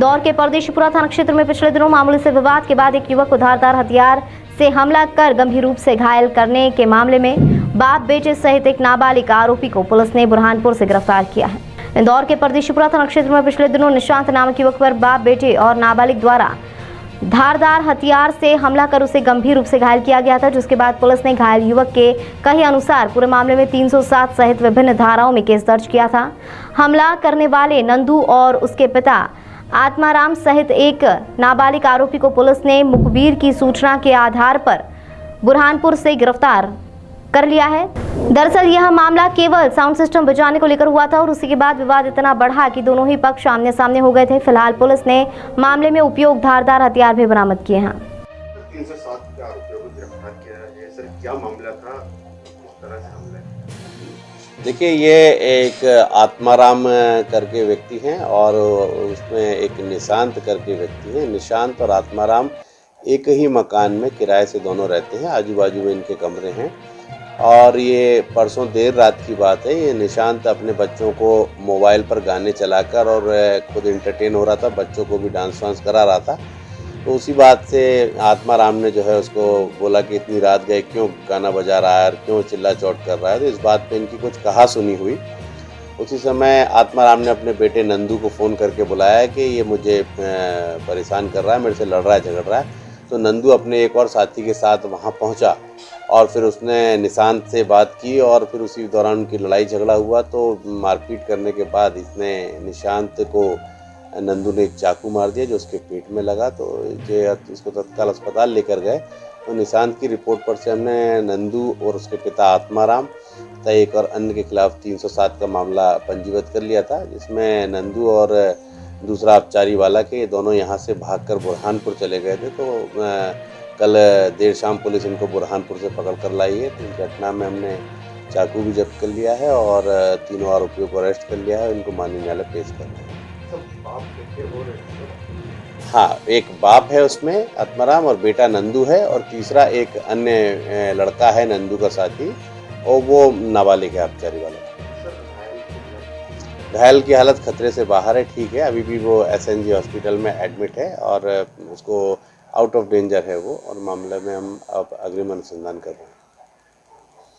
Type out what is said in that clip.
इंदौर के परदेशीपुरा थाना क्षेत्र में पिछले दिनों मामूली से विवाद के बाद एक युवक को धारदार हथियार से हमला कर गंभीर रूप से घायल करने के मामले में बाप बेटे सहित एक नाबालिग आरोपी को पुलिस ने बुरहानपुर से गिरफ्तार किया है। इंदौर के परदेशीपुरा थाना क्षेत्र में पिछले दिनों निशांत नामक युवक पर बाप बेटे और नाबालिग द्वारा धारदार हथियार से हमला कर उसे गंभीर रूप से घायल किया गया था, जिसके बाद पुलिस ने घायल युवक के कहे अनुसार पूरे मामले में 307 सहित विभिन्न धाराओं में केस दर्ज किया था। हमला करने वाले नंदू और उसके पिता आत्माराम सहित एक नाबालिग आरोपी को पुलिस ने मुखबिर की सूचना के आधार पर बुरहानपुर से गिरफ्तार कर लिया है। दरअसल यह मामला केवल साउंड सिस्टम बजाने को लेकर हुआ था और उसी के बाद विवाद इतना बढ़ा कि दोनों ही पक्ष आमने सामने हो गए थे। फिलहाल पुलिस ने मामले में उपयोग धारदार हथियार भी बरामद किए हैं। 307 के आरोपियों को गिरफ्तार किया है। सर, क्या मामला था, किस तरह से हमला? देखिए, ये एक आत्माराम करके व्यक्ति हैं और उसमें एक निशांत करके व्यक्ति हैं। निशांत और आत्माराम एक ही मकान में किराए से दोनों रहते हैं, आजू बाजू में इनके कमरे हैं। और ये परसों देर रात की बात है। ये निशांत अपने बच्चों को मोबाइल पर गाने चलाकर और खुद इंटरटेन हो रहा था, बच्चों को भी डांस वांस करा रहा था। तो उसी बात से आत्माराम ने जो है उसको बोला कि इतनी रात गए क्यों गाना बजा रहा है और क्यों चिल्ला चोट कर रहा है। तो इस बात पे इनकी कुछ कहा सुनी हुई। उसी समय आत्माराम ने अपने बेटे नंदू को फ़ोन करके बुलाया कि ये मुझे परेशान कर रहा है, मेरे से लड़ रहा है, झगड़ रहा है। तो नंदू अपने एक और साथी के साथ वहाँ पहुँचा और फिर उसने निशांत से बात की और फिर उसी दौरान उनकी लड़ाई झगड़ा हुआ। तो मारपीट करने के बाद इसने निशांत को नंदू ने एक चाकू मार दिया जो उसके पेट में लगा। तो ये इसको तत्काल अस्पताल लेकर गए। तो निशांत की रिपोर्ट पर से हमने नंदू और उसके पिता आत्माराम तथा एक और अन्य के खिलाफ 307 का मामला पंजीबद्ध कर लिया था, जिसमें नंदू और दूसरा अपचारी वाला के दोनों यहाँ से भागकर बुरहानपुर चले गए थे। तो कल देर शाम पुलिस इनको बुरहानपुर से पकड़ कर लाई है। तो इस घटना में हमने चाकू भी जब्त कर लिया है और तीनों आरोपियों को अरेस्ट कर लिया है। इनको माननीय न्यायालय पेश कर रहे हैं। हाँ, एक बाप है उसमें आत्माराम और बेटा नंदू है और तीसरा एक अन्य लड़का है नंदू का साथी और वो नाबालिग है, अपचारी वाला। घायल की हालत खतरे से बाहर है, ठीक है। अभी भी वो SNG हॉस्पिटल में एडमिट है और उसको आउट ऑफ डेंजर है वो, और मामले में हम अब अग्रिम अनुसंधान कर रहे हैं।